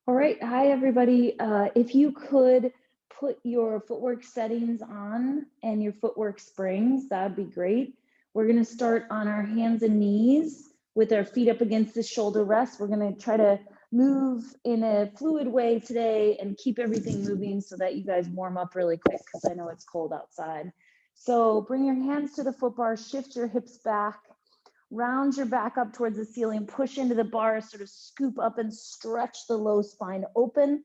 All right, hi everybody. If you could put your footwork settings on and your footwork springs, that'd be great. We're gonna start on our hands and knees with our feet up against the shoulder rest. We're gonna try to move in a fluid way today and keep everything moving so that you guys warm up really quick because I know it's cold outside. So bring your hands to the foot bar, shift your hips back, round your back up towards the ceiling, push into the bar, sort of scoop up and stretch the low spine open,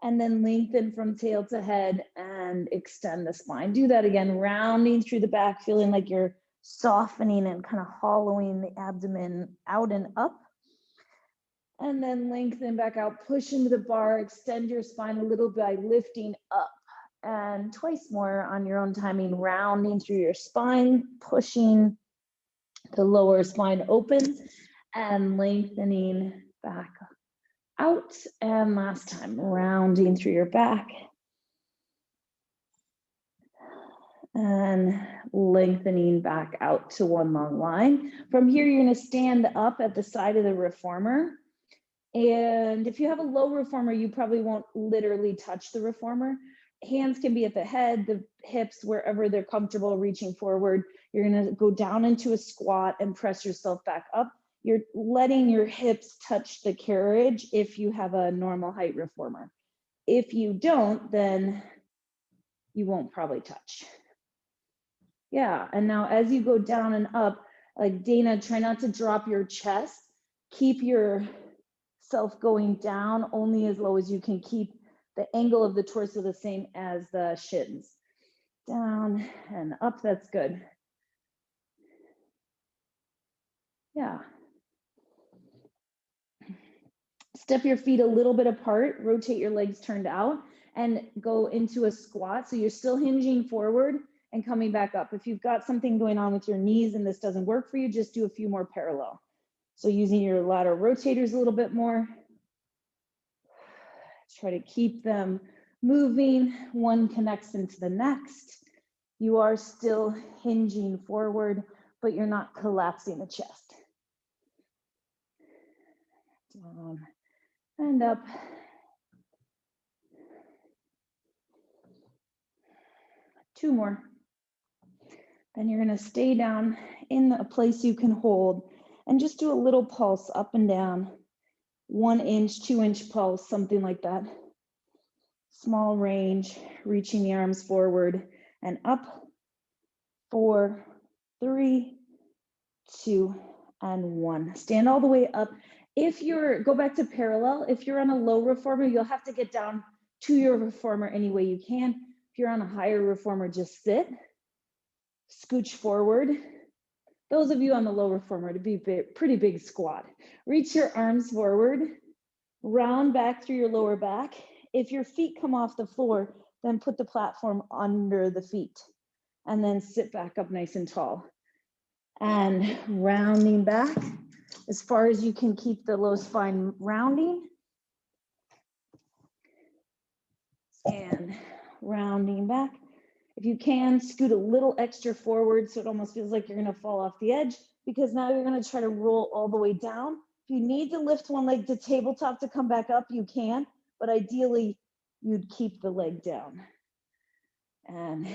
and then lengthen from tail to head and extend the spine. Do that again, rounding through the back, feeling like you're softening and kind of hollowing the abdomen out and up. And then lengthen back out, push into the bar, extend your spine a little bit by lifting up. And twice more on your own timing, rounding through your spine, pushing the lower spine open and lengthening back out. And last time, rounding through your back and lengthening back out to one long line. From here, you're going to stand up at the side of the reformer. And if you have a low reformer, you probably won't literally touch the reformer. Hands can be at the head, the hips, wherever they're comfortable reaching forward. You're going to go down into a squat and press yourself back up. You're letting your hips touch the carriage if you have a normal height reformer. If you don't, then you won't probably touch. Yeah, and now as you go down and up, like Dana, try not to drop your chest. Keep yourself going down only as low as you can. Keep the angle of the torso the same as the shins. Down and up, that's good. Yeah. Step your feet a little bit apart, rotate your legs turned out, and go into a squat. So you're still hinging forward and coming back up. If you've got something going on with your knees and this doesn't work for you, just do a few more parallel. So using your lateral rotators a little bit more. Try to keep them moving. One connects into the next. You are still hinging forward, but you're not collapsing the chest. Down and up. Two more. Then you're going to stay down in a place you can hold and just do a little pulse up and down. 1 inch, 2 inch pulse, something like that. Small range, reaching the arms forward and up. 4, 3, 2, and 1. Stand all the way up. Go back to parallel. If you're on a low reformer, you'll have to get down to your reformer any way you can. If you're on a higher reformer, just sit. Scooch forward. Those of you on the low reformer, to be pretty big squat. Reach your arms forward, round back through your lower back. If your feet come off the floor, then put the platform under the feet and then sit back up nice and tall. And rounding back as far as you can, keep the low spine rounding. And rounding back. If you can, scoot a little extra forward so it almost feels like you're going to fall off the edge, because now you're going to try to roll all the way down. If you need to lift one leg to tabletop to come back up, you can, but ideally you'd keep the leg down. And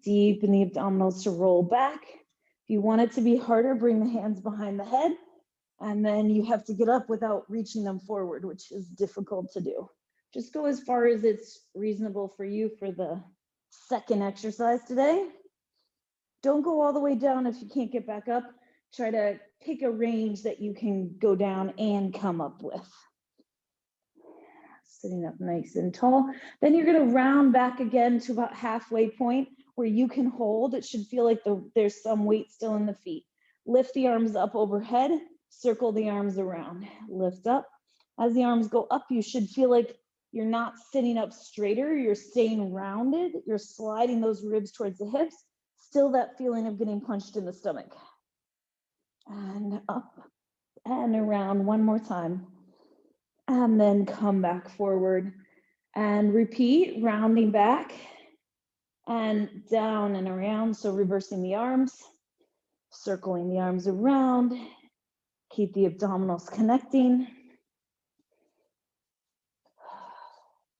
deepen the abdominals to roll back. If you want it to be harder, bring the hands behind the head, and then you have to get up without reaching them forward, which is difficult to do. Just go as far as it's reasonable for you for the second exercise today. Don't go all the way down if you can't get back up. Try to pick a range that you can go down and come up with. Sitting up nice and tall. Then you're going to round back again to about halfway point where you can hold. It should feel like there's some weight still in the feet. Lift the arms up overhead, circle the arms around, lift up. As the arms go up, you should feel like you're not sitting up straighter, you're staying rounded, you're sliding those ribs towards the hips, still that feeling of getting punched in the stomach. And up and around one more time. And then come back forward and repeat, rounding back and down and around. So reversing the arms, circling the arms around, keep the abdominals connecting.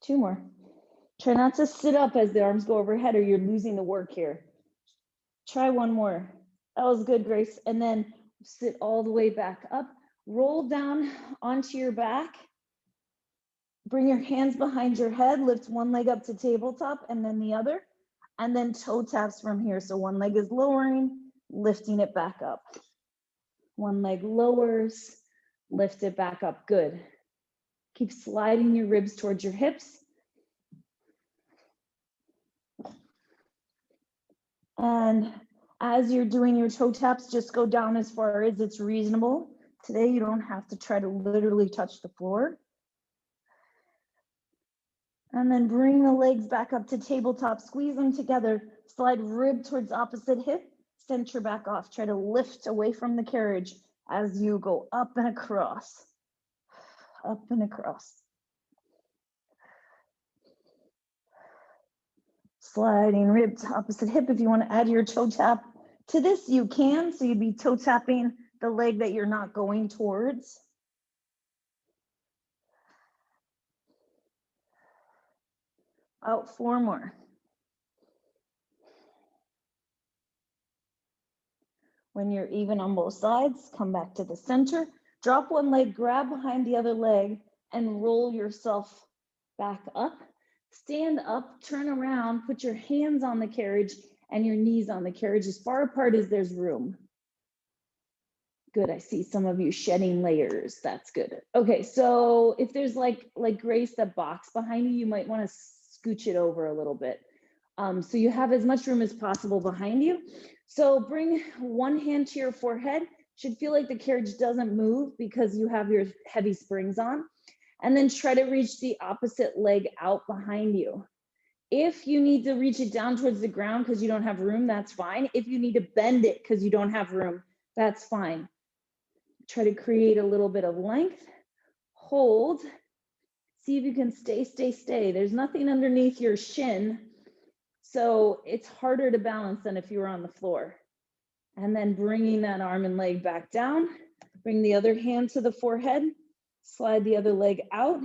2 more. Try not to sit up as the arms go overhead or you're losing the work here. Try 1 more. That was good, Grace. And then sit all the way back up. Roll down onto your back. Bring your hands behind your head. Lift one leg up to tabletop and then the other. And then toe taps from here. So one leg is lowering, lifting it back up. One leg lowers, lift it back up. Good. Keep sliding your ribs towards your hips. And as you're doing your toe taps, just go down as far as it's reasonable. Today, you don't have to try to literally touch the floor. And then bring the legs back up to tabletop, squeeze them together, slide rib towards opposite hip, center back off. Try to lift away from the carriage as you go up and across, up and across. Sliding rib to opposite hip. If you want to add your toe tap to this, you can. So you'd be toe tapping the leg that you're not going towards. Out 4 more. When you're even on both sides, come back to the center. Drop one leg, grab behind the other leg, and roll yourself back up. Stand up, turn around, put your hands on the carriage and your knees on the carriage as far apart as there's room. Good, I see some of you shedding layers. That's good. Okay, so if there's like Grace, that box behind you, you might want to scooch it over a little bit. So you have as much room as possible behind you. So bring one hand to your forehead. Should feel like the carriage doesn't move because you have your heavy springs on. And then try to reach the opposite leg out behind you. If you need to reach it down towards the ground because you don't have room, that's fine. If you need to bend it because you don't have room, that's fine. Try to create a little bit of length. Hold. See if you can stay. There's nothing underneath your shin, so it's harder to balance than if you were on the floor. And then bringing that arm and leg back down. Bring the other hand to the forehead. Slide the other leg out.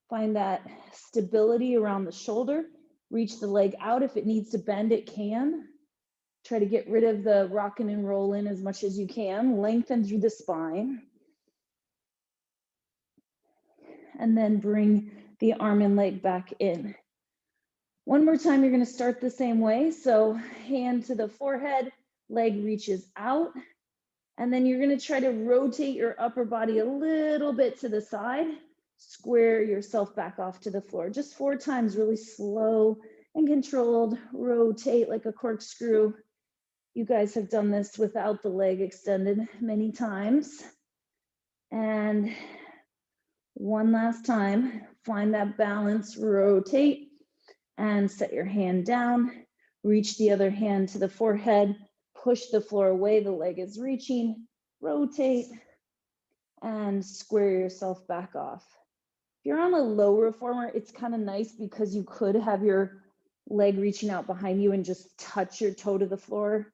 Find that stability around the shoulder. Reach the leg out. If it needs to bend, it can. Try to get rid of the rocking and rolling as much as you can. Lengthen through the spine. And then bring the arm and leg back in. One more time, you're going to start the same way. So hand to the forehead, leg reaches out. And then you're going to try to rotate your upper body a little bit to the side. Square yourself back off to the floor. Just 4 times, really slow and controlled. Rotate like a corkscrew. You guys have done this without the leg extended many times. And one last time, find that balance, rotate, and set your hand down. Reach the other hand to the forehead, push the floor away, the leg is reaching, rotate, and square yourself back off. If you're on a low reformer, it's kind of nice because you could have your leg reaching out behind you and just touch your toe to the floor,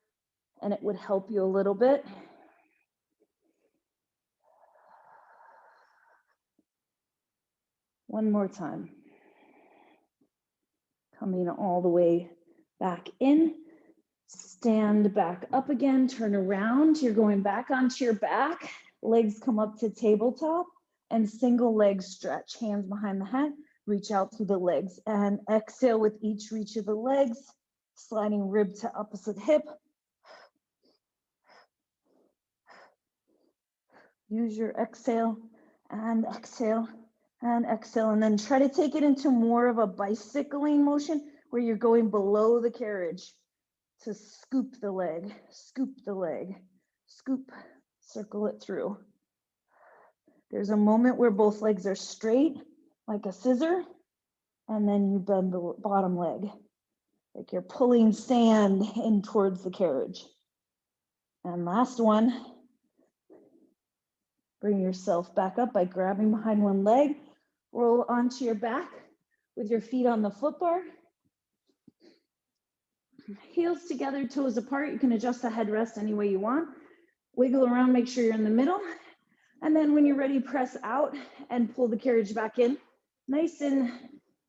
and it would help you a little bit. One more time. Coming all the way back in. Stand back up again, turn around. You're going back onto your back. Legs come up to tabletop and single leg stretch. Hands behind the head, reach out through the legs and exhale with each reach of the legs, sliding rib to opposite hip. Use your exhale and exhale and exhale, and then try to take it into more of a bicycling motion where you're going below the carriage to scoop the leg, scoop, circle it through. There's a moment where both legs are straight, like a scissor, and then you bend the bottom leg, like you're pulling sand in towards the carriage. And last one, bring yourself back up by grabbing behind one leg, roll onto your back with your feet on the foot bar. Heels together, toes apart. You can adjust the headrest any way you want. Wiggle around, make sure you're in the middle. And then when you're ready, press out and pull the carriage back in. Nice and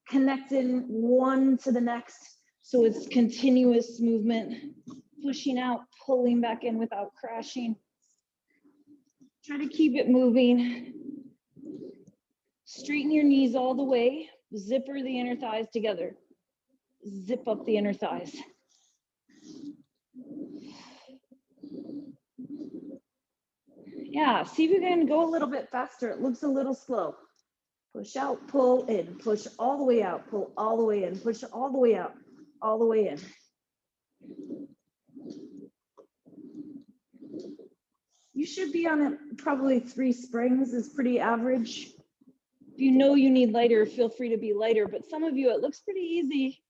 connecting one to the next. So it's continuous movement, pushing out, pulling back in without crashing. Try to keep it moving. Straighten your knees all the way. Zipper the inner thighs together. Zip up the inner thighs. Yeah, see if you can go a little bit faster. It looks a little slow. Push out, pull in, push all the way out, pull all the way in, push all the way out, all the way in. You should be on it, probably 3 springs is pretty average. If you know you need lighter, feel free to be lighter, but some of you, it looks pretty easy.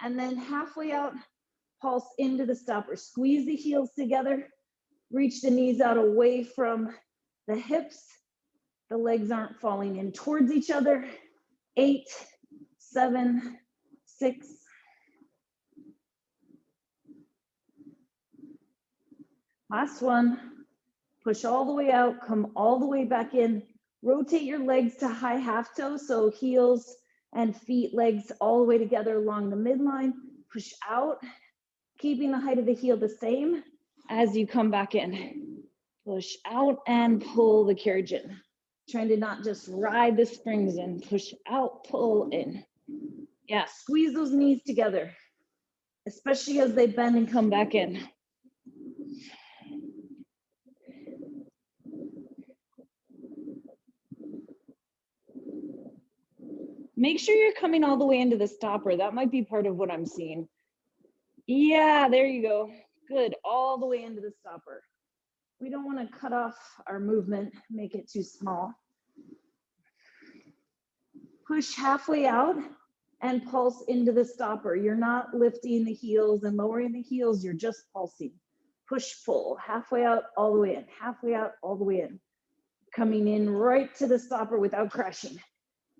And then halfway out, pulse into the stopper. Squeeze the heels together, reach the knees out away from the hips. The legs aren't falling in towards each other. 8, 7, 6. Last one. Push all the way out, come all the way back in. Rotate your legs to high half toe, so heels and feet, legs all the way together along the midline. Push out, keeping the height of the heel the same as you come back in. Push out and pull the carriage in. Trying to not just ride the springs in. Push out, pull in. Yeah, squeeze those knees together, especially as they bend and come back in. Make sure you're coming all the way into the stopper. That might be part of what I'm seeing. Yeah, there you go. Good, all the way into the stopper. We don't want to cut off our movement, make it too small. Push halfway out and pulse into the stopper. You're not lifting the heels and lowering the heels, you're just pulsing. Push, pull, halfway out, all the way in, halfway out, all the way in. Coming in right to the stopper without crashing.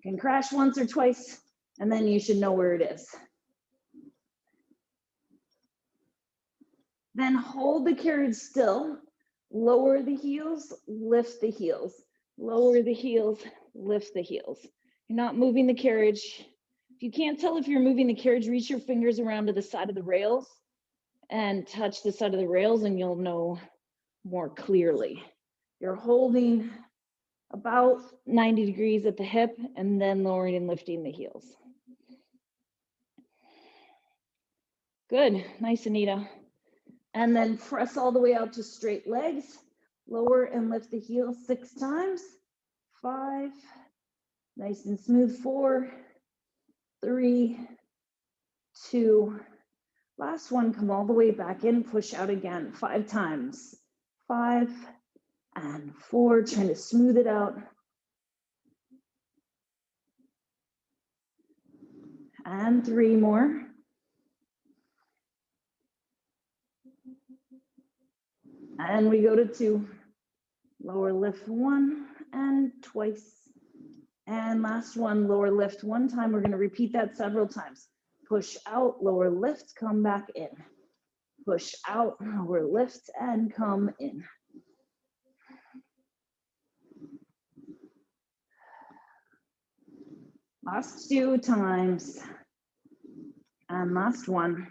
You can crash once or twice, and then you should know where it is. Then hold the carriage still, lower the heels, lift the heels, lower the heels, lift the heels. You're not moving the carriage. If you can't tell if you're moving the carriage, reach your fingers around to the side of the rails and touch the side of the rails and you'll know more clearly. You're holding about 90 degrees at the hip and then lowering and lifting the heels. Good, nice, Anita. And then press all the way out to straight legs. Lower and lift the heels 6 times. 5, nice and smooth. 4, 3, 2. Last one, come all the way back in, push out again 5 times. 5 and 4, trying to smooth it out. And 3 more. And we go to 2. Lower lift 1 and twice. And last one, lower lift 1 time. We're going to repeat that several times. Push out, lower lift, come back in. Push out, lower lift, and come in. Last 2 times. And last one.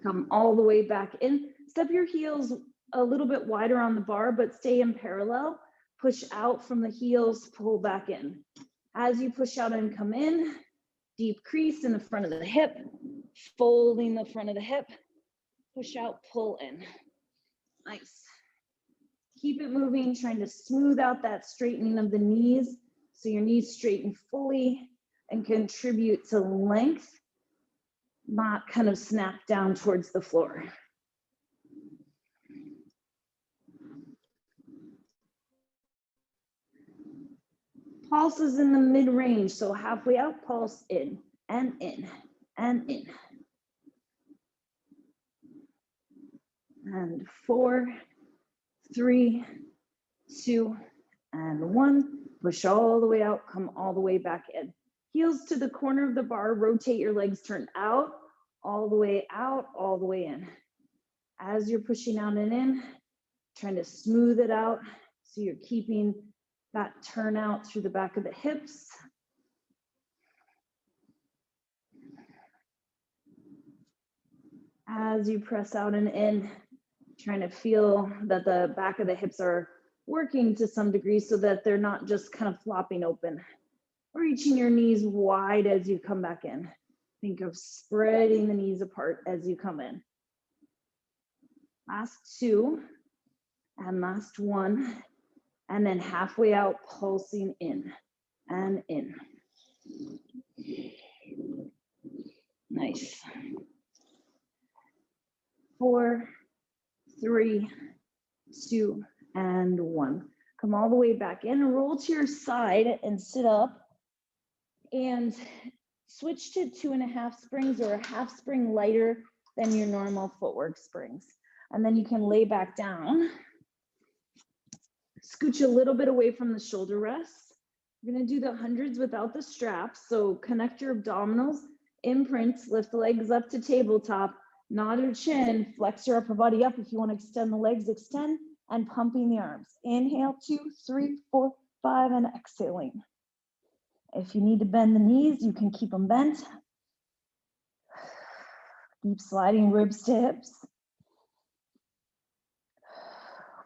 Come all the way back in. Step your heels a little bit wider on the bar, but stay in parallel. Push out from the heels, pull back in. As you push out and come in, deep crease in the front of the hip, folding the front of the hip, push out, pull in. Nice. Keep it moving, trying to smooth out that straightening of the knees so your knees straighten fully and contribute to length, not kind of snap down towards the floor. Pulse is in the mid-range, so halfway out, pulse in and in and in. And 4, 3, 2, and 1. Push all the way out, come all the way back in. Heels to the corner of the bar, rotate your legs, turn out, all the way out, all the way in. As you're pushing out and in, trying to smooth it out so you're keeping that turn out through the back of the hips. As you press out and in, trying to feel that the back of the hips are working to some degree so that they're not just kind of flopping open. Reaching your knees wide as you come back in. Think of spreading the knees apart as you come in. Last two, and last one, and then halfway out, pulsing in and in. Nice. 4, 3, 2, and 1. Come all the way back in, roll to your side and sit up and switch to 2.5 springs or a half spring lighter than your normal footwork springs. And then you can lay back down. Scooch a little bit away from the shoulder rests. You're gonna do the hundreds without the straps. So connect your abdominals, imprint, lift the legs up to tabletop, nod your chin, flex your upper body up. If you wanna extend the legs, extend, and pumping the arms. Inhale, 2, 3, 4, 5, and exhaling. If you need to bend the knees, you can keep them bent. Keep sliding ribs to hips.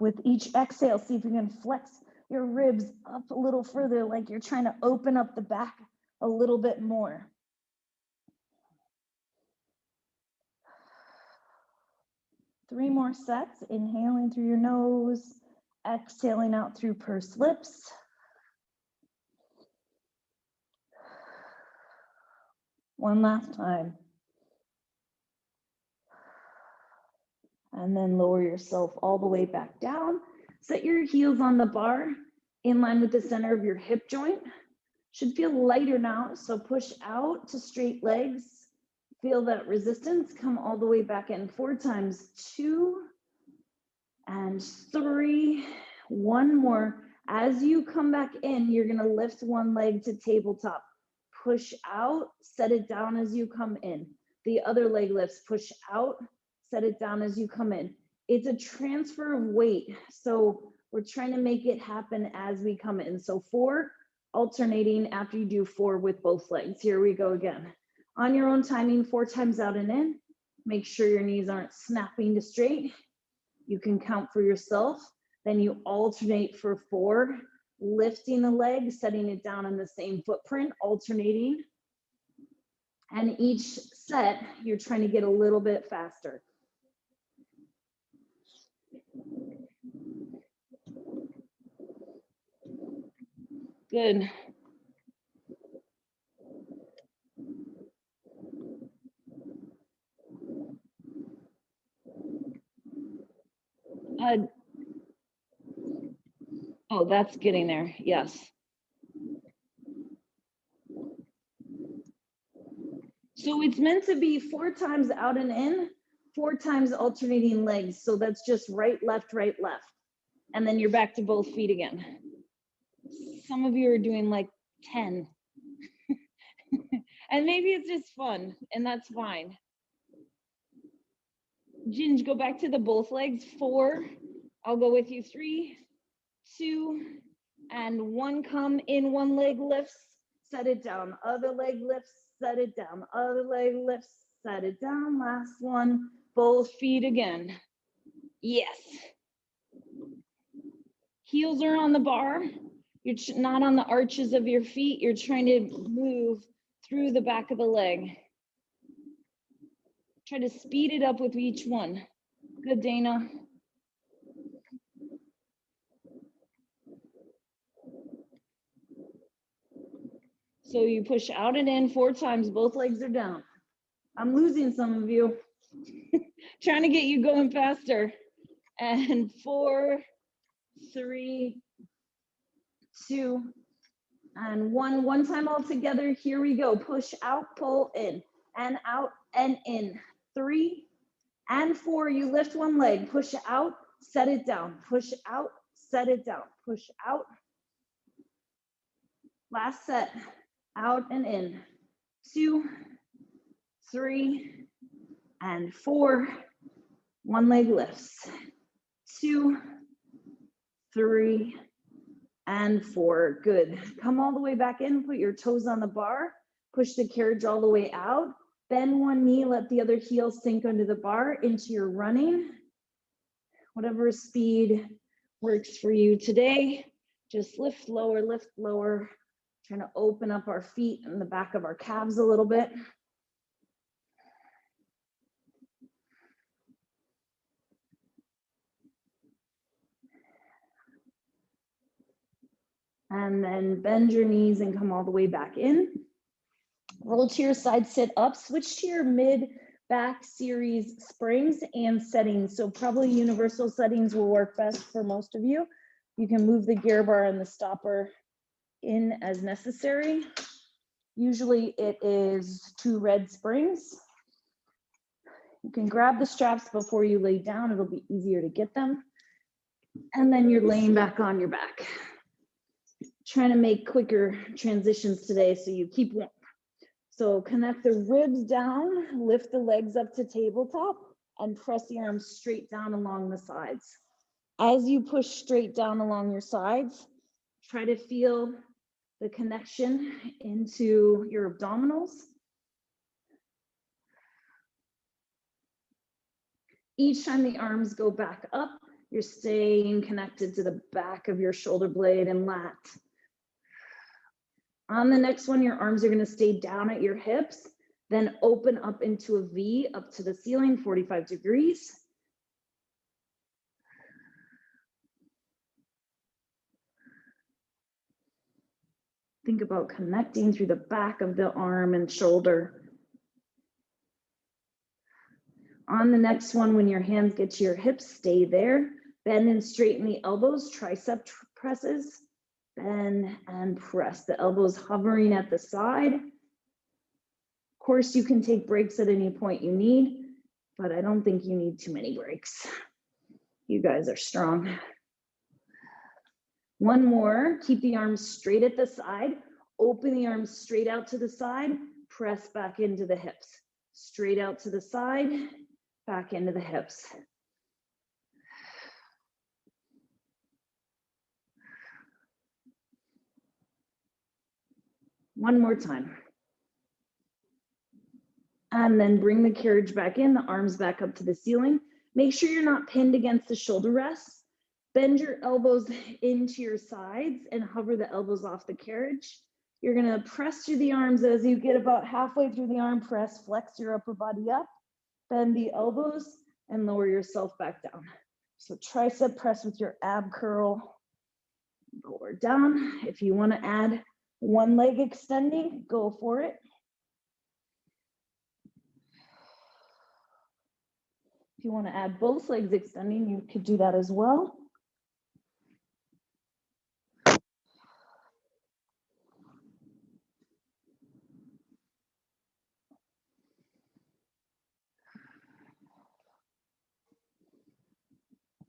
With each exhale, see if you can flex your ribs up a little further, like you're trying to open up the back a little bit more. Three more sets, inhaling through your nose, exhaling out through pursed lips. One last time. And then lower yourself all the way back down. Set your heels on the bar in line with the center of your hip joint. Should feel lighter now, so push out to straight legs. Feel that resistance, come all the way back in. 4 times, 2 and 3. One more. As you come back in, you're gonna lift one leg to tabletop. Push out, set it down as you come in. The other leg lifts, push out, set it down as you come in. It's a transfer of weight. So we're trying to make it happen as we come in. So 4, alternating after you do 4 with both legs. Here we go again. On your own timing, 4 times out and in. Make sure your knees aren't snapping to straight. You can count for yourself. Then you alternate for 4, lifting the leg, setting it down in the same footprint, alternating. And each set, you're trying to get a little bit faster. Good. Oh, that's getting there. Yes. So it's meant to be 4 times out and in, 4 times alternating legs. So that's just right, left, right, left. And then you're back to both feet again. Some of you are doing like 10. And maybe it's just fun, and that's fine. Ginge, go back to the both legs. 4. I'll go with you. 3, 2, and 1. Come in, one leg lifts, set it down. Other leg lifts, set it down. Other leg lifts, set it down. Last one, both feet again. Yes. Heels are on the bar. You're not on the arches of your feet. You're trying to move through the back of the leg. Try to speed it up with each one. Good, Dana. So you push out and in 4 times, both legs are down. I'm losing some of you. Trying to get you going faster. And 4, 3, 2, and 1. One time all together. Here we go. Push out, pull in, and out and in. 3 and 4. You lift one leg. Push out, set it down. Push out, set it down. Push out. Last set. Out and in. 2, 3, and 4. One leg lifts. 2, 3, and 4. Good. Come all the way back in. Put your toes on the bar. Push the carriage all the way out. Bend one knee, let the other heel sink under the bar into your running. Whatever speed works for you today. Just lift lower. Trying to open up our feet and the back of our calves a little bit. And then bend your knees and come all the way back in. Roll to your side, sit up, switch to your mid back series springs and settings. So probably universal settings will work best for most of you. You can move the gear bar and the stopper in as necessary. Usually it is 2 red springs. You can grab the straps before you lay down. It'll be easier to get them. And then you're laying back on your back. Trying to make quicker transitions today so you keep warm. So connect the ribs down, lift the legs up to tabletop, and press the arms straight down along the sides. As you push straight down along your sides, try to feel the connection into your abdominals. Each time the arms go back up, you're staying connected to the back of your shoulder blade and lat. On the next one, your arms are going to stay down at your hips, then open up into a V up to the ceiling, 45 degrees. Think about connecting through the back of the arm and shoulder. On the next one, when your hands get to your hips, stay there. Bend and straighten the elbows, tricep presses. Bend and press, the elbows hovering at the side. Of course, you can take breaks at any point you need, but I don't think you need too many breaks. You guys are strong. One more, keep the arms straight at the side, open the arms straight out to the side, press back into the hips. Straight out to the side, back into the hips. One more time. And then bring the carriage back in, the arms back up to the ceiling. Make sure you're not pinned against the shoulder rests. Bend your elbows into your sides and hover the elbows off the carriage. You're gonna press through the arms as you get about halfway through the arm press, flex your upper body up, bend the elbows and lower yourself back down. So tricep press with your ab curl, lower down. If you wanna add one leg extending, go for it. If you want to add both legs extending, you could do that as well.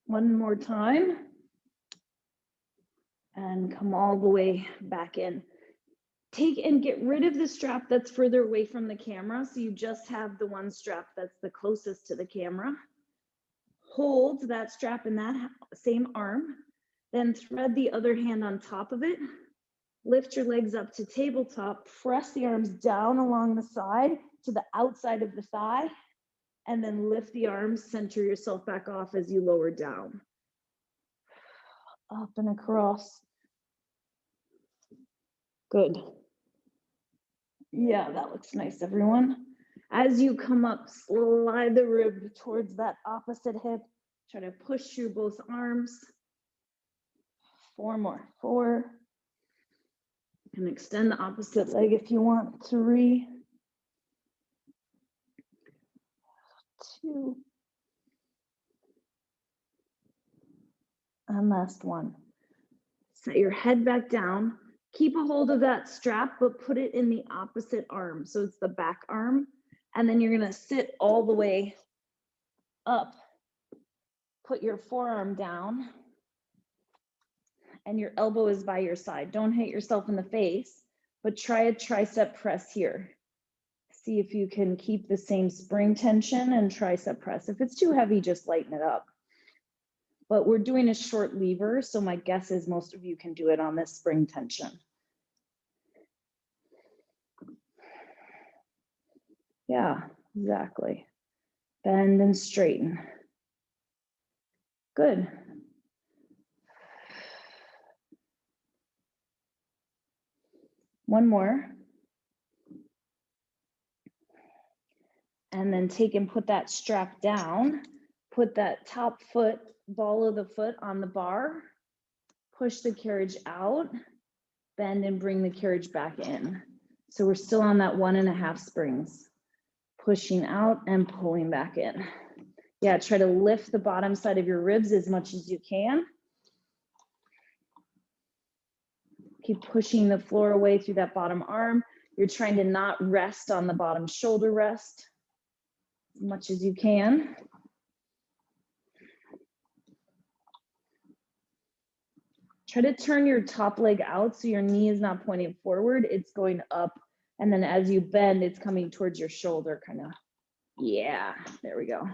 One more time. And come all the way back in. Take and get rid of the strap that's further away from the camera. So you just have the one strap that's the closest to the camera. Hold that strap in that same arm. Then thread the other hand on top of it. Lift your legs up to tabletop. Press the arms down along the side to the outside of the thigh. And then lift the arms, center yourself back off as you lower down. Up and across. Good. Yeah, that looks nice, everyone. As you come up, slide the rib towards that opposite hip. Try to push through both arms. 4 more. 4. You can extend the opposite leg if you want. 3. 2. And last one. Set your head back down. Keep a hold of that strap, but put it in the opposite arm. So it's the back arm. And then you're going to sit all the way up. Put your forearm down. And your elbow is by your side. Don't hit yourself in the face, but try a tricep press here. See if you can keep the same spring tension and tricep press. If it's too heavy, just lighten it up. But we're doing a short lever, so my guess is most of you can do it on this spring tension. Yeah, exactly. Bend and straighten. Good. One more. And then take and put that strap down. Put that top foot, ball of the foot on the bar. Push the carriage out. Bend and bring the carriage back in. So we're still on that 1.5 springs. Pushing out and pulling back in. Yeah, try to lift the bottom side of your ribs as much as you can. Keep pushing the floor away through that bottom arm. You're trying to not rest on the bottom shoulder rest as much as you can. Try to turn your top leg out so your knee is not pointing forward, it's going up. And then as you bend, it's coming towards your shoulder, kind of. Yeah, there we go.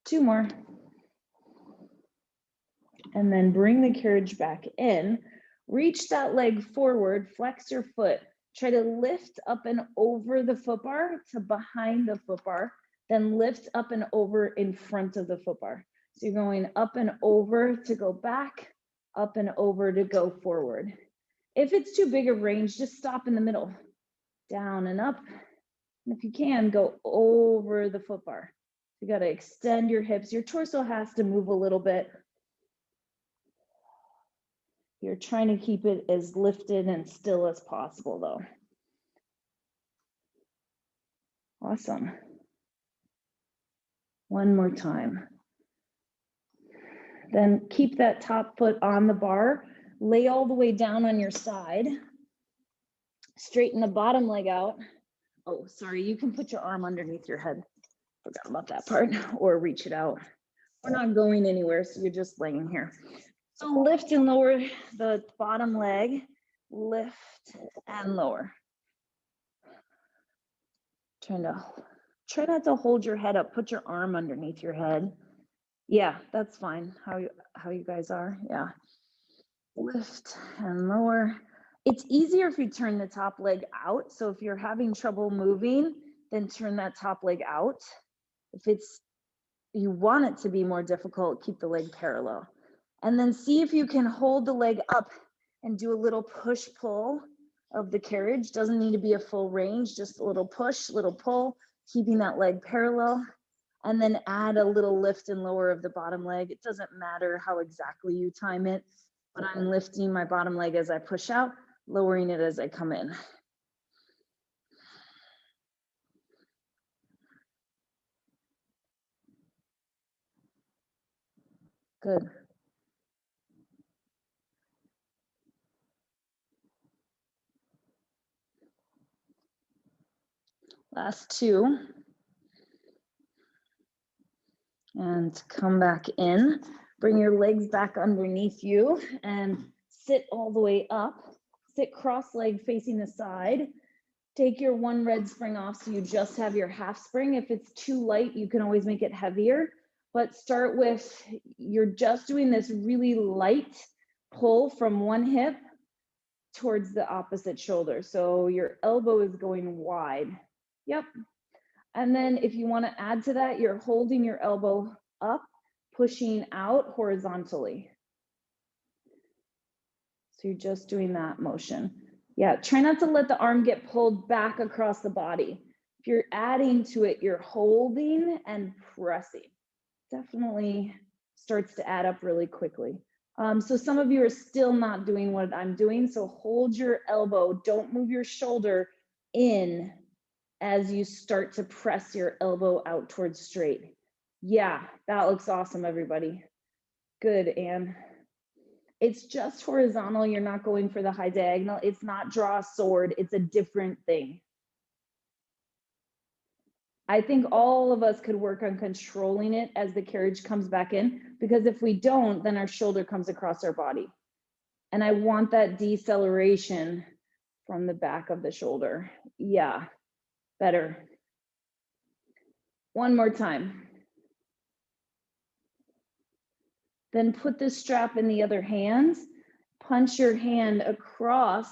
Two more. And then bring the carriage back in. Reach that leg forward, flex your foot. Try to lift up and over the foot bar to behind the foot bar, then lift up and over in front of the foot bar. So you're going up and over to go back, up and over to go forward. If it's too big a range, just stop in the middle. Down and up. And if you can, go over the foot bar. You got to extend your hips. Your torso has to move a little bit. You're trying to keep it as lifted and still as possible, though. Awesome. One more time. Then keep that top foot on the bar. Lay all the way down on your side. Straighten the bottom leg out. Oh, sorry, you can put your arm underneath your head. Forgot about that part. Or reach it out. We're not going anywhere, so you're just laying here. So lift and lower the bottom leg. Lift and lower. Try not to hold your head up. Put your arm underneath your head. Yeah, that's fine. How you guys are. Yeah. Lift and lower. It's easier if you turn the top leg out. So if you're having trouble moving, then turn that top leg out. If you want it to be more difficult, keep the leg parallel. And then see if you can hold the leg up and do a little push-pull of the carriage. Doesn't need to be a full range, just a little push, little pull, keeping that leg parallel. And then add a little lift and lower of the bottom leg. It doesn't matter how exactly you time it, but I'm lifting my bottom leg as I push out, lowering it as I come in. Good. Last two. And come back in. Bring your legs back underneath you and sit all the way up. Sit cross-legged facing the side. Take your one red spring off so you just have your half spring. If it's too light, you can always make it heavier. But start with, you're just doing this really light pull from one hip towards the opposite shoulder. So your elbow is going wide. Yep. And then if you want to add to that, you're holding your elbow up, pushing out horizontally. So you're just doing that motion. Yeah, try not to let the arm get pulled back across the body. If you're adding to it, you're holding and pressing. Definitely starts to add up really quickly. So some of you are still not doing what I'm doing. So hold your elbow, don't move your shoulder in as you start to press your elbow out towards straight. Yeah, that looks awesome, everybody. Good, Anne. It's just horizontal. You're not going for the high diagonal. It's not draw a sword. It's a different thing. I think all of us could work on controlling it as the carriage comes back in, because if we don't, then our shoulder comes across our body. And I want that deceleration from the back of the shoulder. Yeah, better. One more time. Then put the strap in the other hand, punch your hand across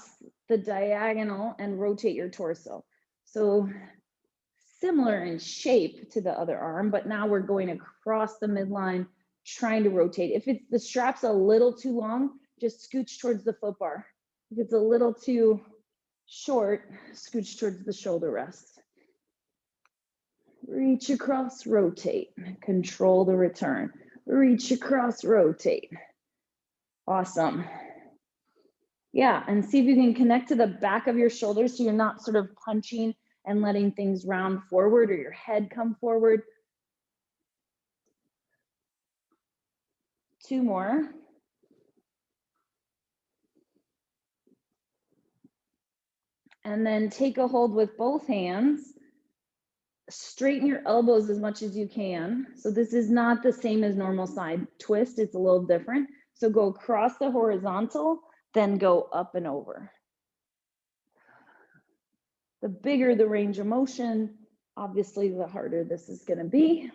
the diagonal and rotate your torso. So similar in shape to the other arm, but now we're going across the midline, trying to rotate. If it's the strap's a little too long, just scooch towards the foot bar. If it's a little too short, scooch towards the shoulder rest. Reach across, rotate, control the return. Reach across, rotate. Awesome. Yeah, and see if you can connect to the back of your shoulders so you're not sort of punching and letting things round forward or your head come forward. 2 more. And then take a hold with both hands. Straighten your elbows as much as you can. So this is not the same as normal side twist. It's a little different. So go across the horizontal, then go up and over. The bigger the range of motion, obviously the harder this is going to be.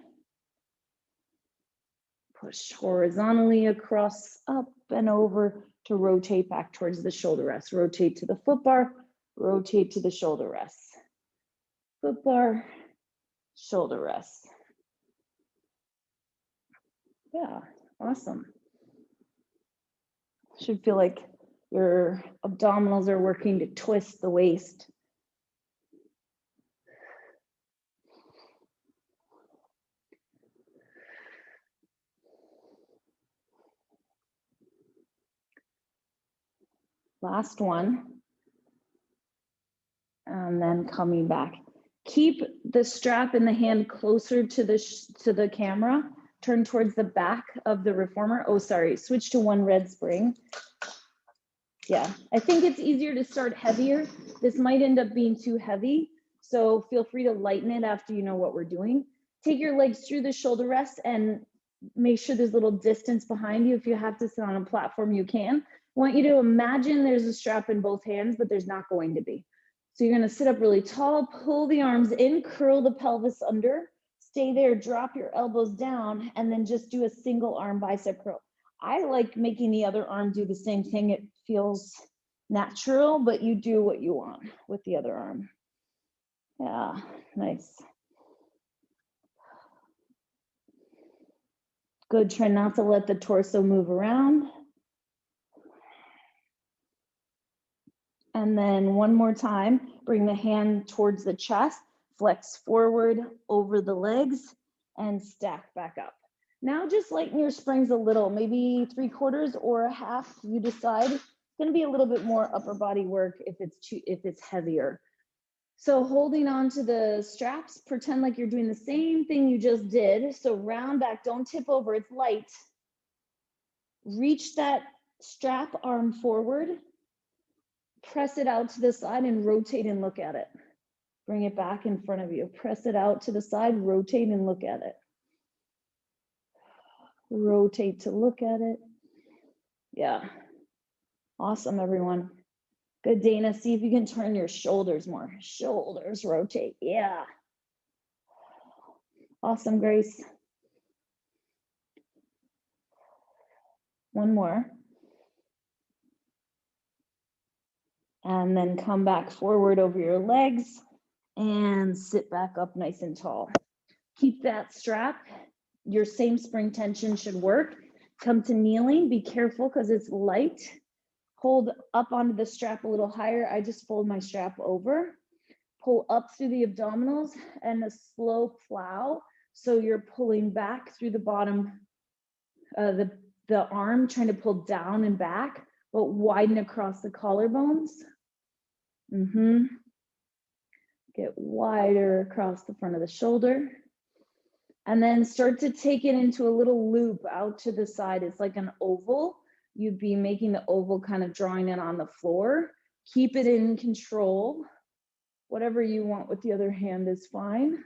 Push horizontally across, up and over to rotate back towards the shoulder rest. Rotate to the foot bar, rotate to the shoulder rest. Foot bar, shoulder rest. Yeah, awesome. Should feel like your abdominals are working to twist the waist. Last one. And then coming back. Keep the strap in the hand closer to the camera. Turn towards the back of the reformer. Oh, sorry, switch to one red spring. Yeah, I think it's easier to start heavier. This might end up being too heavy, so feel free to lighten it after you know what we're doing. Take your legs through the shoulder rest and make sure there's a little distance behind you. If you have to sit on a platform, you can. I want you to imagine there's a strap in both hands, but there's not going to be. So you're gonna sit up really tall, pull the arms in, curl the pelvis under, stay there, drop your elbows down, and then just do a single arm bicep curl. I like making the other arm do the same thing. It feels natural, but you do what you want with the other arm. Yeah, nice. Good, try not to let the torso move around. And then one more time, bring the hand towards the chest, flex forward over the legs, and stack back up. Now just lighten your springs a little, maybe 3/4 or a half, you decide. It's gonna be a little bit more upper body work if it's heavier. So holding on to the straps, pretend like you're doing the same thing you just did. So round back, don't tip over, it's light. Reach that strap arm forward, press it out to the side and rotate and look at it. Bring it back in front of you. Press it out to the side, rotate and look at it. Rotate to look at it. Yeah. Awesome, everyone. Good, Dana. See if you can turn your shoulders more. Shoulders rotate. Yeah. Awesome, Grace. One more. And then come back forward over your legs and sit back up nice and tall. Keep that strap. Your same spring tension should work. Come to kneeling. Be careful because it's light. Hold up onto the strap a little higher. I just fold my strap over. Pull up through the abdominals and a slow plow. So you're pulling back through the bottom, the arm, trying to pull down and back, but widen across the collarbones. Get wider across the front of the shoulder. And then start to take it into a little loop out to the side. It's like an oval. You'd be making the oval kind of drawing it on the floor. Keep it in control. Whatever you want with the other hand is fine.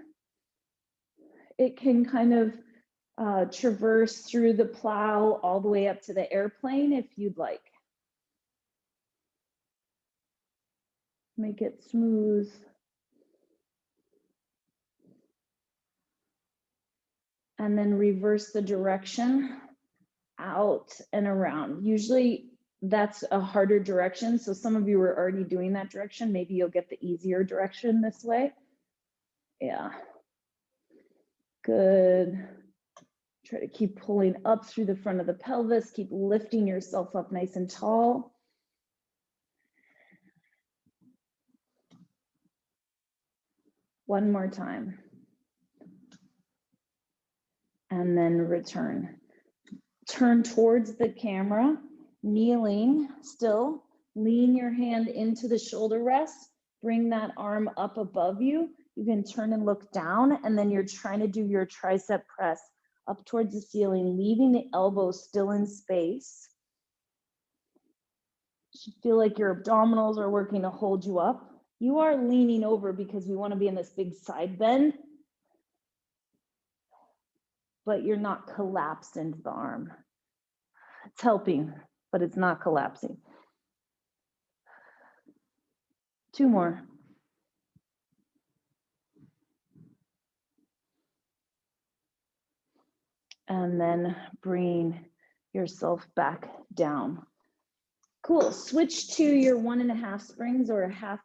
It can kind of traverse through the plow all the way up to the airplane if you'd like. Make it smooth. And then reverse the direction out and around. Usually that's a harder direction. So some of you are already doing that direction. Maybe you'll get the easier direction this way. Yeah. Good. Try to keep pulling up through the front of the pelvis. Keep lifting yourself up nice and tall. One more time. And then return. Turn towards the camera, kneeling still. Lean your hand into the shoulder rest. Bring that arm up above you. You can turn and look down, and then you're trying to do your tricep press up towards the ceiling, leaving the elbows still in space. You should feel like your abdominals are working to hold you up. You are leaning over because we want to be in this big side bend, but you're not collapsed into the arm. It's helping, but it's not collapsing. 2 more. And then bring yourself back down. Cool. Switch to your 1.5 springs or a half.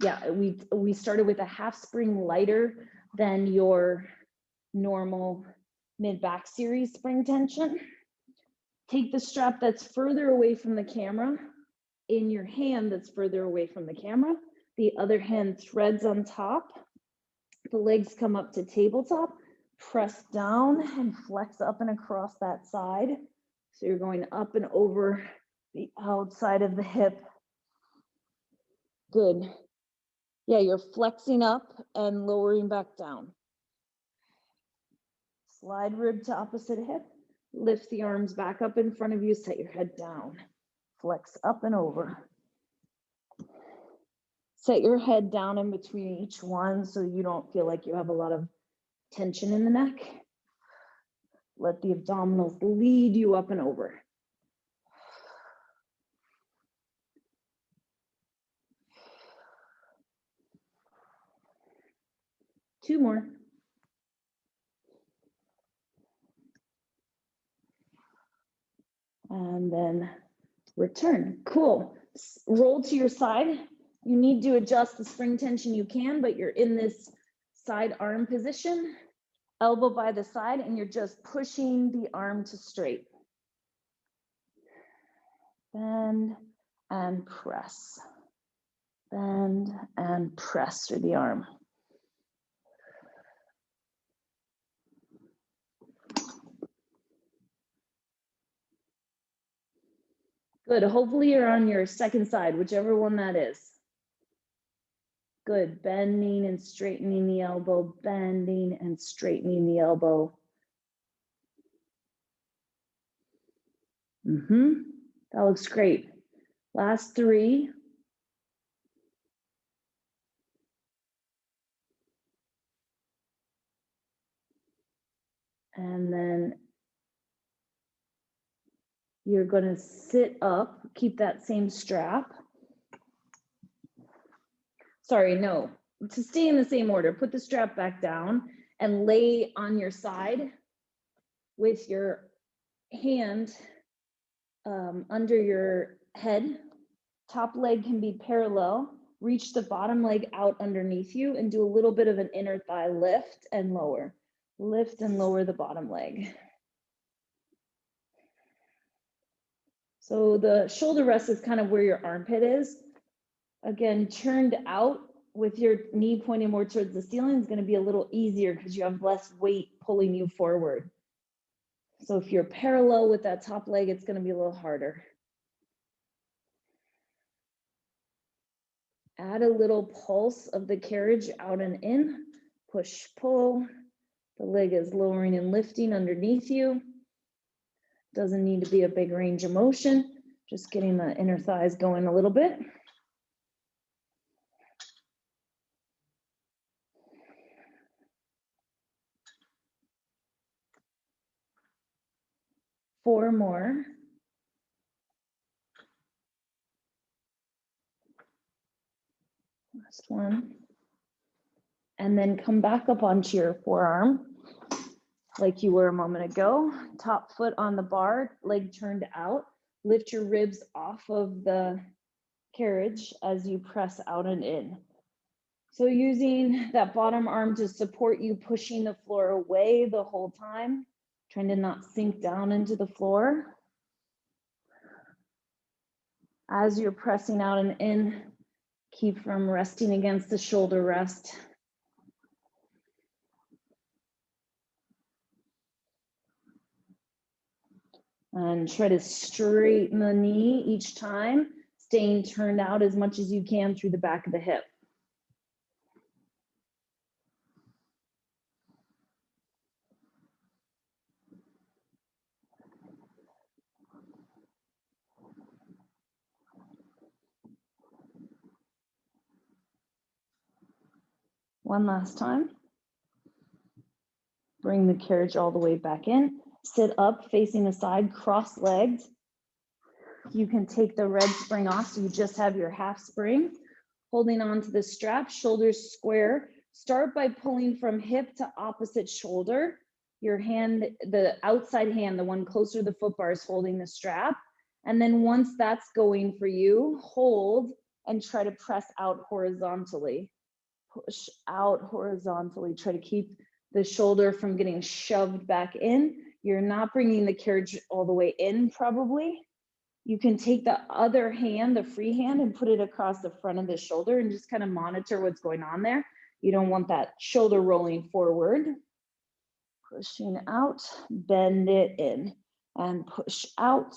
Yeah, we started with a half spring lighter than your normal mid-back series spring tension. Take the strap that's further away from the camera in your hand that's further away from the camera. The other hand threads on top. The legs come up to tabletop. Press down and flex up and across that side. So you're going up and over the outside of the hip. Good. Yeah, you're flexing up and lowering back down. Slide rib to opposite hip. Lift the arms back up in front of you. Set your head down. Flex up and over. Set your head down in between each one so you don't feel like you have a lot of tension in the neck. Let the abdominals lead you up and over. Two more. And then return. Cool. Roll to your side. You need to adjust the spring tension you can, but you're in this side arm position, elbow by the side, and you're just pushing the arm to straight. Bend and press. Bend and press through the arm. Good. Hopefully you're on your second side, whichever one that is. Good. Bending and straightening the elbow, bending and straightening the elbow. That looks great. Last 3. And then you're going to sit up, keep that same strap. Sorry, no, to stay in the same order, put the strap back down and lay on your side with your hand under your head. Top leg can be parallel. Reach the bottom leg out underneath you and do a little bit of an inner thigh lift and lower. Lift and lower the bottom leg. So the shoulder rest is kind of where your armpit is. Again, turned out with your knee pointing more towards the ceiling is going to be a little easier because you have less weight pulling you forward. So if you're parallel with that top leg, it's going to be a little harder. Add a little pulse of the carriage out and in. Push, pull. The leg is lowering and lifting underneath you. Doesn't need to be a big range of motion. Just getting the inner thighs going a little bit. Four more. Last one. And then come back up onto your forearm like you were a moment ago. Top foot on the bar, leg turned out. Lift your ribs off of the carriage as you press out and in. So using that bottom arm to support you, pushing the floor away the whole time, trying to not sink down into the floor. As you're pressing out and in, keep from resting against the shoulder rest. And try to straighten the knee each time, staying turned out as much as you can through the back of the hip. One last time. Bring the carriage all the way back in. Sit up, facing the side, cross-legged. You can take the red spring off, so you just have your half spring. Holding on to the strap, shoulders square. Start by pulling from hip to opposite shoulder. Your hand, the outside hand, the one closer to the foot bar, is holding the strap. And then once that's going for you, hold and try to press out horizontally. Push out horizontally. Try to keep the shoulder from getting shoved back in. You're not bringing the carriage all the way in, probably. You can take the other hand, the free hand, and put it across the front of the shoulder and just kind of monitor what's going on there. You don't want that shoulder rolling forward. Pushing out, bend it in, and push out,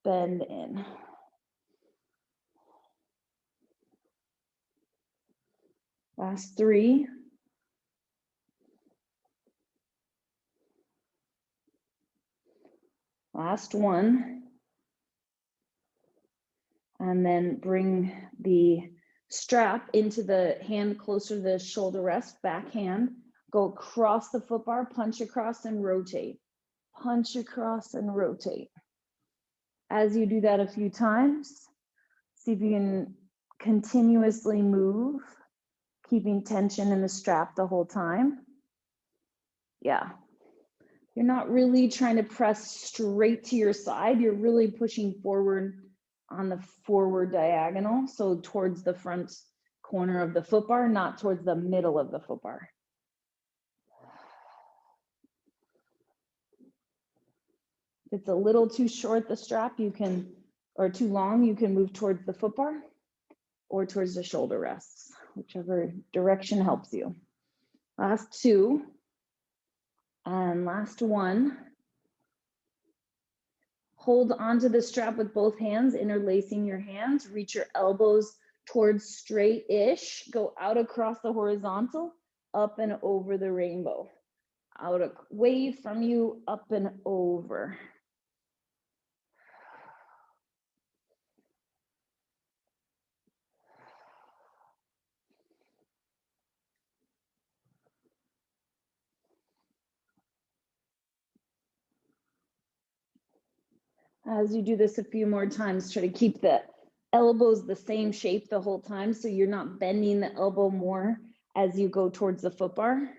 bend in. Last three. Last one. And then bring the strap into the hand closer to the shoulder rest, back hand. Go across the foot bar, punch across and rotate. Punch across and rotate. As you do that a few times, see if you can continuously move, keeping tension in the strap the whole time. Yeah. You're not really trying to press straight to your side. You're really pushing forward on the forward diagonal, so towards the front corner of the foot bar, not towards the middle of the foot bar. If it's a little too short, the strap, you can, or too long, you can move towards the foot bar or towards the shoulder rests, whichever direction helps you. Last two, and last one. Hold onto the strap with both hands, interlacing your hands. Reach your elbows towards straight-ish. Go out across the horizontal, up and over the rainbow. Out away from you, up and over. As you do this a few more times, try to keep the elbows the same shape the whole time, so you're not bending the elbow more as you go towards the foot bar.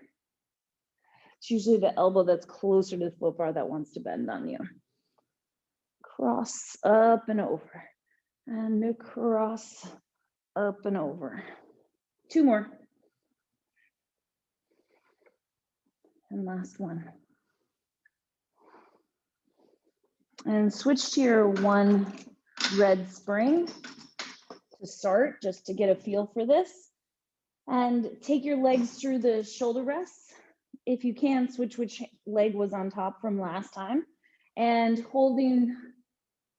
It's usually the elbow that's closer to the foot bar that wants to bend on you. Cross up and over, and across, up and over. Two more. And last one. And switch to your one red spring to start, just to get a feel for this. And take your legs through the shoulder rests. If you can, switch which leg was on top from last time. And holding,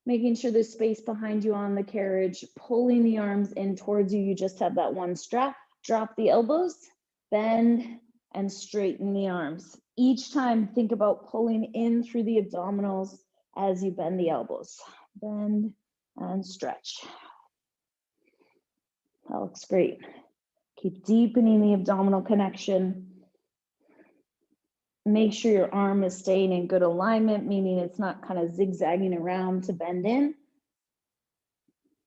making sure there's space behind you on the carriage, pulling the arms in towards you. You just have that one strap. Drop the elbows, bend, and straighten the arms. Each time, think about pulling in through the abdominals as you bend the elbows. Bend and stretch. That looks great. Keep deepening the abdominal connection. Make sure your arm is staying in good alignment, meaning it's not kind of zigzagging around to bend in.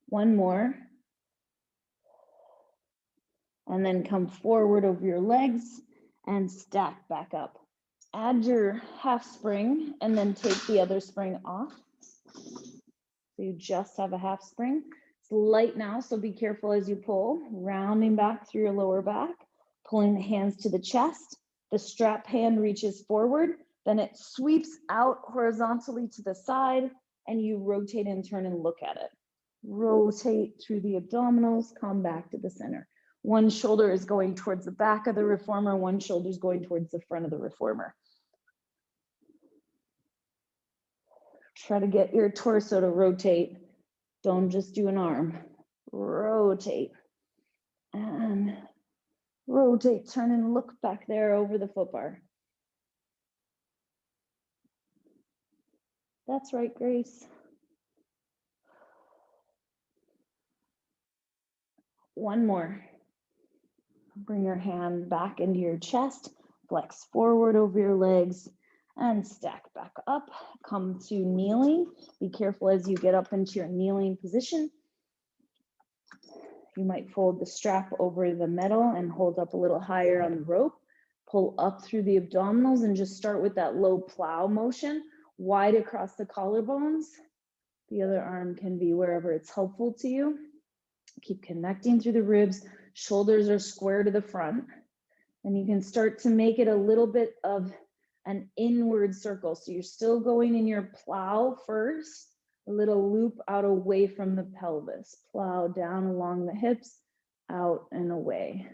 One more. And then come forward over your legs and stack back up. Add your half spring and then take the other spring off. So you just have a half spring. It's light now, so be careful as you pull, rounding back through your lower back, pulling the hands to the chest. The strap hand reaches forward, then it sweeps out horizontally to the side, and you rotate and turn and look at it. Rotate through the abdominals, come back to the center. One shoulder is going towards the back of the reformer, one shoulder is going towards the front of the reformer. Try to get your torso to rotate. Don't just do an arm. Rotate. And rotate, turn and look back there over the foot bar. That's right, Grace. One more. Bring your hand back into your chest, flex forward over your legs, and stack back up. Come to kneeling. Be careful as you get up into your kneeling position. You might fold the strap over the metal and hold up a little higher on the rope. Pull up through the abdominals and just start with that low plow motion, wide across the collarbones. The other arm can be wherever it's helpful to you. Keep connecting through the ribs. Shoulders are square to the front. And you can start to make it a little bit of an inward circle. So you're still going in your plow first, a little loop out away from the pelvis. Plow down along the hips, out and away.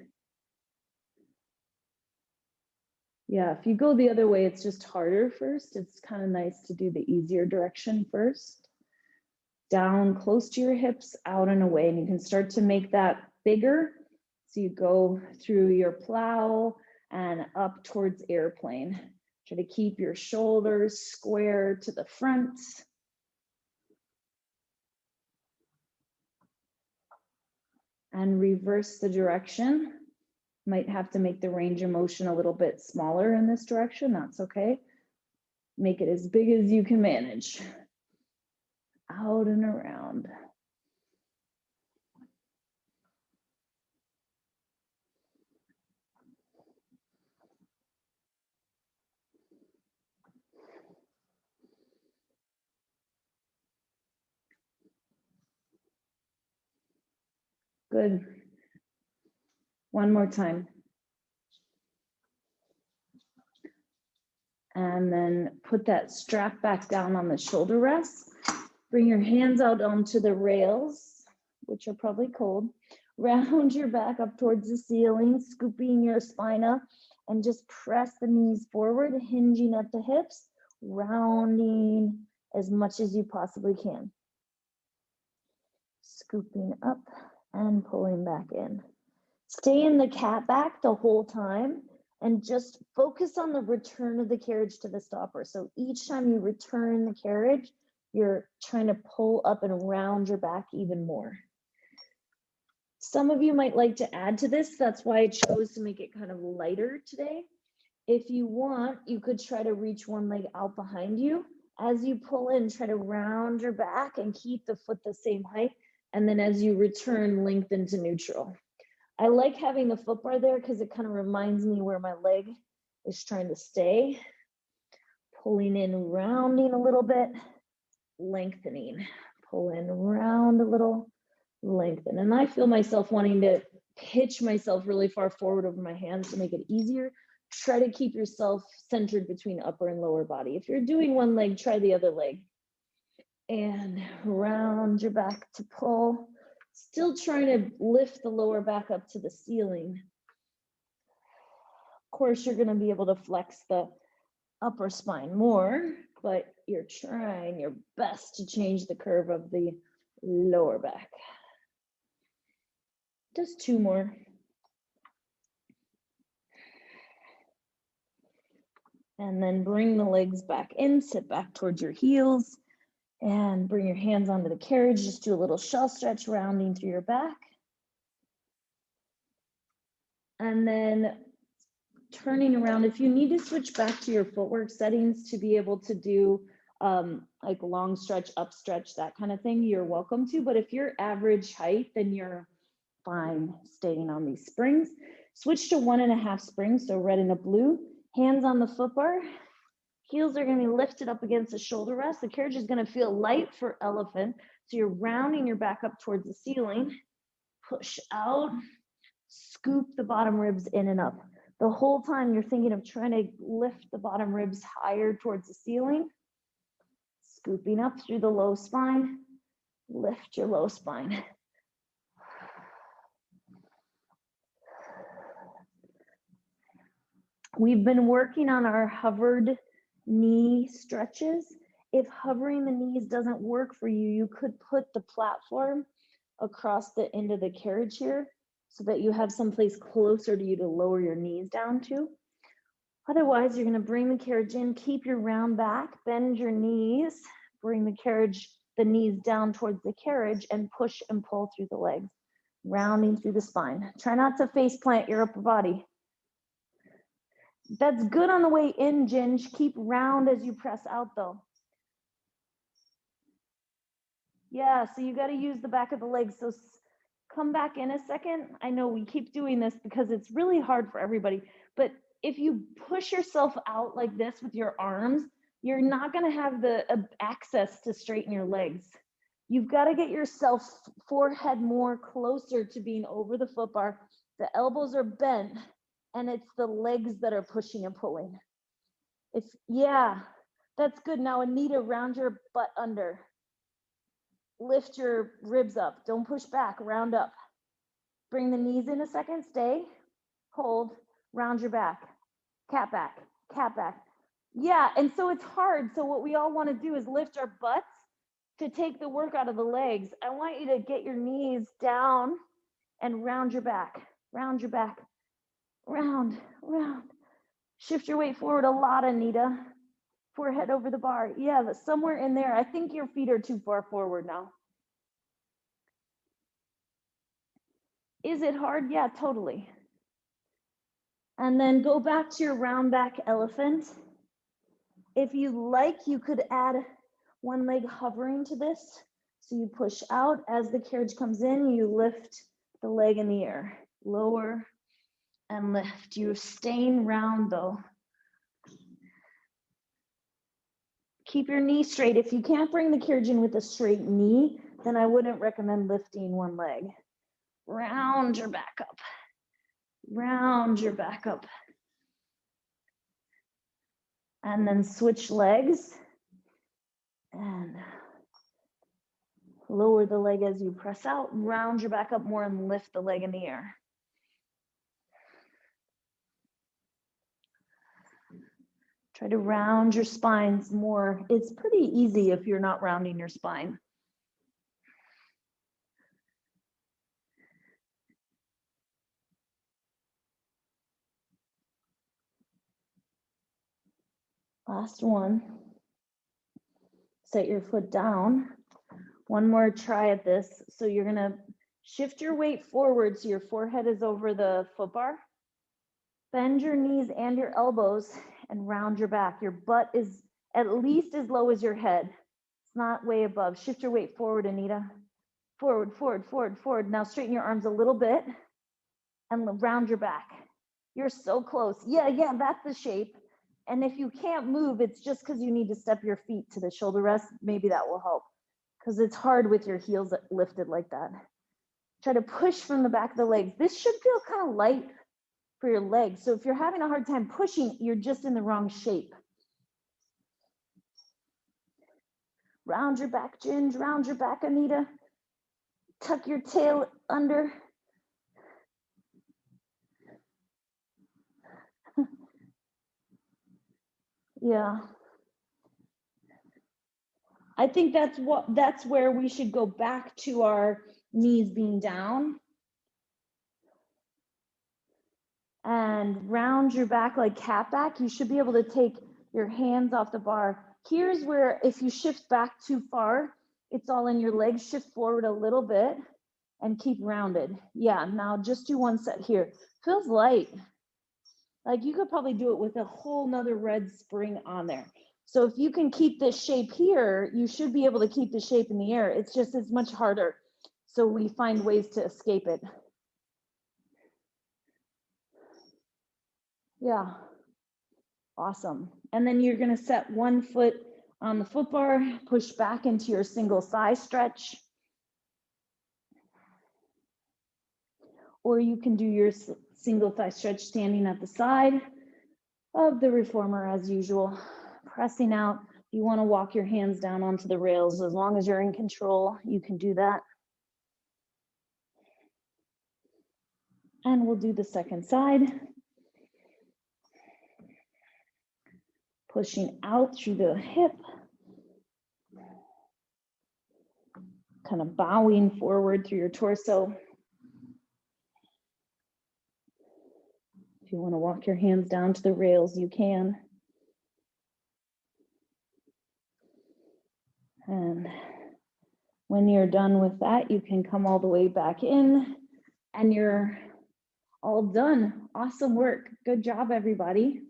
Yeah, if you go the other way, it's just harder first. It's kind of nice to do the easier direction first. Down close to your hips, out and away. And you can start to make that bigger. So you go through your plow and up towards airplane. Try to keep your shoulders square to the front. And reverse the direction. Might have to make the range of motion a little bit smaller in this direction. That's okay. Make it as big as you can manage. Out and around. Good. One more time. And then put that strap back down on the shoulder rest. Bring your hands out onto the rails, which are probably cold. Round your back up towards the ceiling, scooping your spine up, and just press the knees forward, hinging at the hips, rounding as much as you possibly can. Scooping up and pulling back in. Stay in the cat back the whole time and just focus on the return of the carriage to the stopper. So each time you return the carriage, you're trying to pull up and round your back even more. Some of you might like to add to this. That's why I chose to make it kind of lighter today. If you want, you could try to reach one leg out behind you. As you pull in, try to round your back and keep the foot the same height. And then as you return, lengthen to neutral. I like having the foot bar there because it kind of reminds me where my leg is trying to stay. Pulling in, rounding a little bit, lengthening. Pull in, round a little, lengthen. And I feel myself wanting to pitch myself really far forward over my hands to make it easier. Try to keep yourself centered between upper and lower body. If you're doing one leg, try the other leg. And round your back to pull. Still trying to lift the lower back up to the ceiling. Of course, you're going to be able to flex the upper spine more, but you're trying your best to change the curve of the lower back. Just two more. And then bring the legs back in, sit back towards your heels. And bring your hands onto the carriage. Just do a little shell stretch, rounding through your back. And then turning around. If you need to switch back to your footwork settings to be able to do like long stretch, up stretch, that kind of thing, you're welcome to. But if you're average height, then you're fine staying on these springs. Switch to 1.5 springs, so red and a blue. Hands on the foot bar. Heels are going to be lifted up against the shoulder rest. The carriage is going to feel light for elephant. So you're rounding your back up towards the ceiling. Push out, scoop the bottom ribs in and up. The whole time you're thinking of trying to lift the bottom ribs higher towards the ceiling. Scooping up through the low spine. Lift your low spine. We've been working on our hovered knee stretches. If hovering the knees doesn't work for you, you could put the platform across the end of the carriage here so that you have someplace closer to you to lower your knees down to. Otherwise, you're going to bring the carriage in, keep your round back, bend your knees, bring the knees down towards the carriage, and push and pull through the legs, rounding through the spine. Try not to face plant your upper body. That's good on the way in, Ginge. Keep round as you press out, though. Yeah, so you got to use the back of the legs. So come back in a second. I know we keep doing this because it's really hard for everybody, but if you push yourself out like this with your arms, you're not going to have the access to straighten your legs. You've got to get yourself forehead more closer to being over the foot bar. The elbows are bent and it's the legs that are pushing and pulling. Yeah, that's good. Now, Anita, round your butt under. Lift your ribs up. Don't push back, round up. Bring the knees in a second, stay, hold, round your back, cat back, cat back. Yeah, and so it's hard. So what we all want to do is lift our butts to take the work out of the legs. I want you to get your knees down and round your back, round your back, round, round. Shift your weight forward a lot, Anita. Forehead over the bar. Yeah, somewhere in there. I think your feet are too far forward now. Is it hard? Yeah, totally. And then go back to your round back elephant. If you like, you could add one leg hovering to this. So you push out as the carriage comes in, you lift the leg in the air, lower and lift. You're staying round though. Keep your knee straight. If you can't bring the carriage in with a straight knee, then I wouldn't recommend lifting one leg. Round your back up. Round your back up. And then switch legs and lower the leg as you press out. Round your back up more and lift the leg in the air. Try to round your spines more. It's pretty easy if you're not rounding your spine. Last one. Set your foot down. One more try at this. So you're gonna shift your weight forward so your forehead is over the foot bar. Bend your knees and your elbows and round your back. Your butt is at least as low as your head. It's not way above. Shift your weight forward, Anita. Forward, forward, forward, forward. Now straighten your arms a little bit and round your back. You're so close. Yeah, that's the shape. And if you can't move, it's just because you need to step your feet to the shoulder rest. Maybe that will help because it's hard with your heels lifted like that. Try to push from the back of the legs. This should feel kind of light for your legs. So if you're having a hard time pushing, you're just in the wrong shape. Round your back, Ginge. Round your back, Anita. Tuck your tail under. Yeah. I think that's where we should go back to our knees being down. And round your back like cat back. You should be able to take your hands off the bar. Here's where if you shift back too far, it's all in your legs. Shift forward a little bit and keep rounded. Yeah, now just do one set here. Feels light. Like you could probably do it with a whole nother red spring on there. So if you can keep this shape here, you should be able to keep the shape in the air. It's much harder. So we find ways to escape it. Yeah, awesome. And then you're gonna set one foot on the foot bar, push back into your single thigh stretch. Or you can do your single thigh stretch standing at the side of the reformer as usual, pressing out. You wanna walk your hands down onto the rails. As long as you're in control, you can do that. And we'll do the second side. Pushing out through the hip. Kind of bowing forward through your torso. If you want to walk your hands down to the rails, you can. And when you're done with that, you can come all the way back in and you're all done. Awesome work. Good job, everybody.